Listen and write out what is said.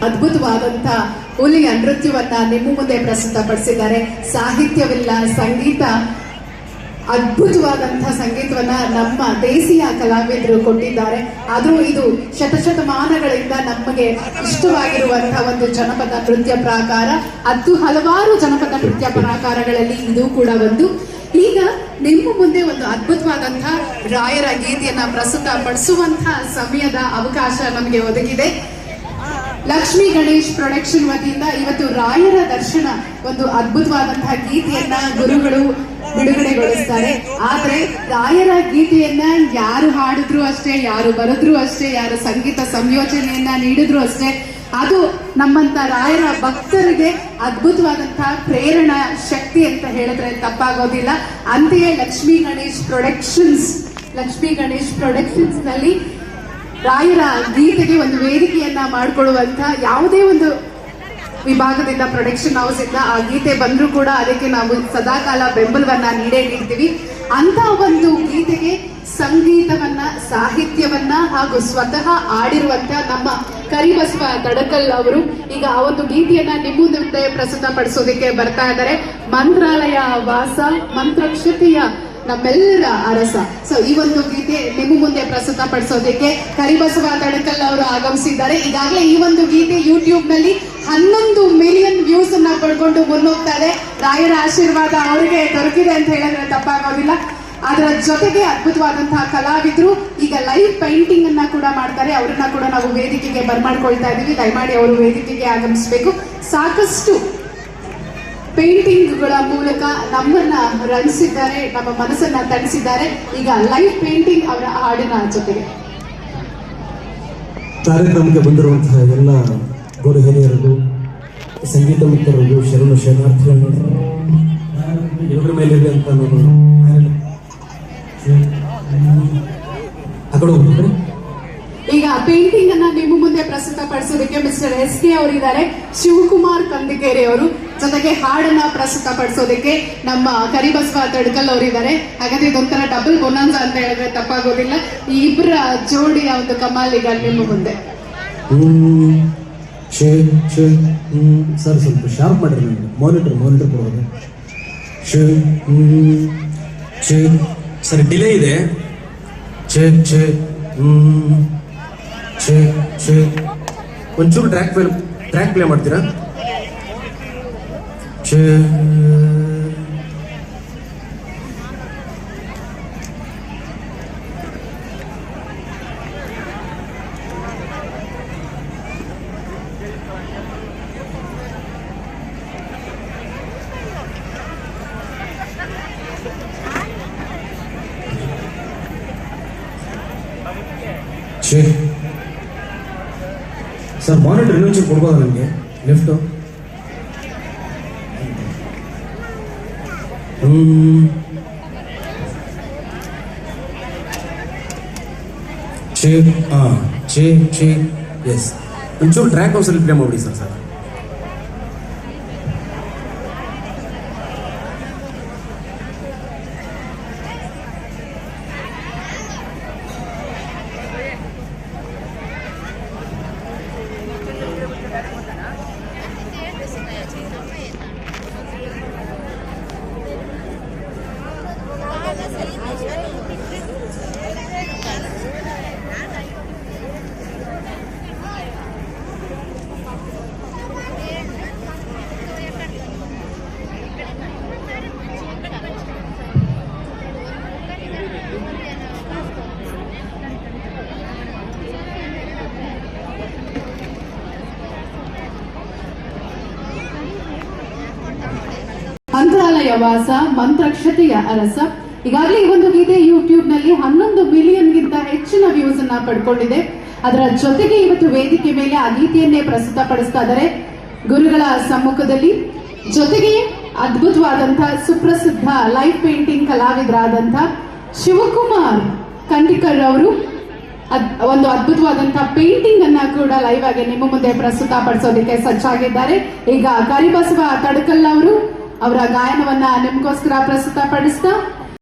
ಅದ್ಭುತವಾದಂಥ ಹುಲಿಯ ನೃತ್ಯವನ್ನ ನಿಮ್ಮ ಮುಂದೆ ಪ್ರಸ್ತುತಪಡಿಸಿದ್ದಾರೆ. ಸಾಹಿತ್ಯವಿಲ್ಲ, ಸಂಗೀತ, ಅದ್ಭುತವಾದಂತಹ ಸಂಗೀತವನ್ನ ನಮ್ಮ ದೇಸಿಯ ಕಲಾವಿದರು ಕೊಟ್ಟಿದ್ದಾರೆ. ಆದರೂ ಇದು ಶತಶತಮಾನಗಳಿಂದ ನಮಗೆ ಇಷ್ಟವಾಗಿರುವಂತಹ ಒಂದು ಜನಪದ ನೃತ್ಯ ಪ್ರಾಕಾರ. ಹಲವಾರು ಜನಪದ ನೃತ್ಯ ಪ್ರಾಕಾರಗಳಲ್ಲಿ ಇದು ಕೂಡ ಒಂದು. ಈಗ ನಿಮ್ಮ ಮುಂದೆ ಒಂದು ಅದ್ಭುತವಾದಂತಹ ರಾಯರ ಗೀತೆಯನ್ನ ಪ್ರಸ್ತುತಪಡಿಸುವಂತಹ ಸಮಯದ ಅವಕಾಶ ನಮಗೆ ಒದಗಿದೆ. ಲಕ್ಷ್ಮೀ ಗಣೇಶ್ ಪ್ರೊಡಕ್ಷನ್ ವತಿಯಿಂದ ಇವತ್ತು ರಾಯರ ದರ್ಶನ ಒಂದು ಅದ್ಭುತವಾದಂತಹ ಗೀತೆಯನ್ನ ಗುರುಗಳು ಬಿಡುಗಡೆಗೊಳಿಸ್ತಾರೆ. ಆದ್ರೆ ರಾಯರ ಗೀತೆಯನ್ನ ಯಾರು ಹಾಡಿದ್ರು ಅಷ್ಟೇ, ಯಾರು ಬರೆದ್ರು ಅಷ್ಟೇ, ಯಾರು ಸಂಗೀತ ಸಂಯೋಜನೆಯನ್ನ ನೀಡಿದ್ರು ಅಷ್ಟೇ, ಅದು ನಮ್ಮಂತ ರಾಯರ ಭಕ್ತರಿಗೆ ಅದ್ಭುತವಾದಂತಹ ಪ್ರೇರಣಾ ಶಕ್ತಿ ಅಂತ ಹೇಳಿದ್ರೆ ತಪ್ಪಾಗೋದಿಲ್ಲ. ಅಂತೆಯೇ ಲಕ್ಷ್ಮೀ ಗಣೇಶ್ ಪ್ರೊಡಕ್ಷನ್ಸ್ ನಲ್ಲಿ ರಾಯರ ಗೀತೆಗೆ ಒಂದು ವೇದಿಕೆಯನ್ನ ಮಾಡಿಕೊಳ್ಳುವಂತ ಯಾವುದೇ ಒಂದು ವಿಭಾಗದಿಂದ, ಪ್ರೊಡಕ್ಷನ್ ಹೌಸ್ ಇಂದ ಆ ಗೀತೆ ಬಂದ್ರೂ ಕೂಡ ಅದಕ್ಕೆ ನಾವು ಸದಾಕಾಲ ಬೆಂಬಲವನ್ನ ನೀಡ್ತೀವಿ. ಅಂತ ಒಂದು ಗೀತೆಗೆ ಸಂಗೀತವನ್ನ, ಸಾಹಿತ್ಯವನ್ನ ಹಾಗೂ ಸ್ವತಃ ಆಡಿರುವಂತ ನಮ್ಮ ಕರಿಬಸವ ತಡಕಲ್ ಅವರು ಈಗ ಆ ಒಂದು ಗೀತೆಯನ್ನ ನಿಮ್ಮ ಮುಂದೆ ಪ್ರಸ್ತುತಪಡಿಸೋದಕ್ಕೆ ಬರ್ತಾ ಇದ್ದಾರೆ. ಮಂತ್ರಾಲಯ ವಾಸ ಮಂತ್ರಕ್ಷತೆಯ ನಮ್ಮೆಲ್ಲರ ಅರಸ. ಸೊ ಈ ಒಂದು ಗೀತೆ ನಿಮ್ಮ ಮುಂದೆ ಪ್ರಸ್ತುತಪಡಿಸೋದಕ್ಕೆ ಕರಿಬಸವ ತಡಕಲ್ ಅವರು ಆಗಮಿಸಿದ್ದಾರೆ. ಈಗಾಗಲೇ ಈ ಒಂದು ಗೀತೆ ಯೂಟ್ಯೂಬ್ ನಲ್ಲಿ 11 ಮಿಲಿಯನ್ ವ್ಯೂಸ್ ಅನ್ನ ಪಡ್ಕೊಂಡು ಮುನ್ನೋಗ್ತಾ ಇದೆ. ರಾಯರ ಆಶೀರ್ವಾದ ಅವರಿಗೆ ದೊರಕಿದೆ ಅಂತ ಹೇಳಿದ್ರೆ ತಪ್ಪಾಗೋದಿಲ್ಲ. ಅದರ ಜೊತೆಗೆ ಅದ್ಭುತವಾದಂತಹ ಕಲಾವಿದರು ಈಗ ಲೈವ್ ಪೇಂಟಿಂಗ್ ಅನ್ನ ಕೂಡ ಮಾಡ್ತಾರೆ. ಅವರನ್ನ ಕೂಡ ನಾವು ವೇದಿಕೆಗೆ ಬರ್ಮಾಡ್ಕೊಳ್ತಾ ಇದ್ದೀವಿ. ದಯಮಾಡಿ ಅವರು ವೇದಿಕೆಗೆ ಆಗಮಿಸಬೇಕು. ಸಾಕಷ್ಟು ಪೇಂಟಿಂಗ್ಗಳ ಮೂಲಕ ನಮ್ಮನ್ನ ರಂಜಿಸಿದ್ದಾರೆ, ನಮ್ಮ ಮನಸ್ಸನ್ನ ತಣಿಸಿದ್ದಾರೆ. ಈಗ ಲೈವ್ ಪೇಂಟಿಂಗ್ ಅವರ ಹಾಡಿನ ಜೊತೆಗೆ ಕಾರ್ಯಕ್ರಮಕ್ಕೆ ಬಂದಿರುವಂತಹ ಎಲ್ಲ ಗುರು ಹಿರಿಯರಿಗೂ, ಸಂಗೀತ ಮಿತ್ರರಿಗೂ, ಶರಣಾರ್ಥಿಗಳು ಎಲ್ಲರ ಮೇಲಿದೆ ಅಂತ ಈಗ ಪೇಂಟಿಂಗ್ ಅನ್ನ ನಿಮ್ಮ ಮುಂದೆ ಪ್ರಸ್ತುತಪಡಿಸೋದಕ್ಕೆ ಮಿಸ್ಟರ್ SK ಅವರಿದ್ದಾರೆ, ಶಿವಕುಮಾರ್ ಕಂದಿಕೇರಿ ಅವರು, ಜೊತೆಗೆ ಹಾಡನ್ನ ಪ್ರಸ್ತುತಪಡಿಸೋದಕ್ಕೆ ನಮ್ಮ ಕರಿಬಸವ ತಡ್ಕಲ್ ಅವರಿದ್ದಾರೆ. ಹಾಗಾದ್ರೆ ಇದೊಂಥರ ಡಬಲ್ ಬೊನಾನ್ಸ ಅಂತ ಹೇಳಿದ್ರೆ ತಪ್ಪಾಗೋದಿಲ್ಲ. ಈ ಇಬ್ಬರ ಜೋಡಿಯ ಒಂದು ಕಮಾಲ್ ಈಗ ನಿಮ್ಮ ಮುಂದೆ. ಸರ್ ಸ್ವಲ್ಪ ಶಾರ್ಪ್ ಮಾಡ್ರಿ, ನನಗೆ ಮಾನಿಟರ್ ಕೊಡೋದು. ಸರ್ ಡಿಲೇ ಇದೆ. ಒಂಚೂರು ಟ್ರ್ಯಾಕ್ ಪ್ಲೇ ಮಾಡ್ತೀರಾ? ಸರ್ ಮಾನಿಟರ್ ಇನ್ನೊಂಚು ಕೊಡ್ಬೋದಾ ನನಗೆ? ಲೆಫ್ಟ್ ಎಸ್, ಒಂಚೂರು ಟ್ರ್ಯಾಕ್ ಹೌಸಲ್ಲಿ ಪ್ಲೇ ಮಾಡ್ಬಿಡಿ ಸರ್. ಮಂತ್ರಾಲಯ ವಾಸ ಮಂತ್ರಕ್ಷತೆಯ ಅರಸ. ಈಗಾಗಲೇ ಈ ಒಂದು ಗೀತೆ ಯೂಟ್ಯೂಬ್ ನಲ್ಲಿ 11 ಮಿಲಿಯನ್ಗಿಂತ ಹೆಚ್ಚಿನ ವ್ಯೂಸ್ ಅನ್ನ ಪಡ್ಕೊಂಡಿದೆ. ಅದರ ಜೊತೆಗೆ ಇವತ್ತು ವೇದಿಕೆ ಮೇಲೆ ಆ ಗೀತೆಯನ್ನೇ ಪ್ರಸ್ತುತಪಡಿಸ್ತಾ ಇದ್ದಾರೆ ಗುರುಗಳ ಸಮ್ಮುಖದಲ್ಲಿ. ಜೊತೆಗೆ ಅದ್ಭುತವಾದಂತಹ ಸುಪ್ರಸಿದ್ಧ ಲೈವ್ ಪೇಂಟಿಂಗ್ ಕಲಾವಿದರಾದಂತಹ ಶಿವಕುಮಾರ್ ಕಂದಿಕರ್ ಅವರು ಒಂದು ಅದ್ಭುತವಾದಂತಹ ಪೇಂಟಿಂಗ್ ಅನ್ನ ಕೂಡ ಲೈವ್ ಆಗಿ ನಿಮ್ಮ ಮುಂದೆ ಪ್ರಸ್ತುತಪಡಿಸೋದಕ್ಕೆ ಸಜ್ಜಾಗಿದ್ದಾರೆ. ಈಗ ಕರಿಬಸವ ತಡಕಲ್ ಅವರು ಅವರ ಗಾಯನವನ್ನ ನಿಮಗೋಸ್ಕರ ಪ್ರಸ್ತುತಪಡಿಸ್ತಾ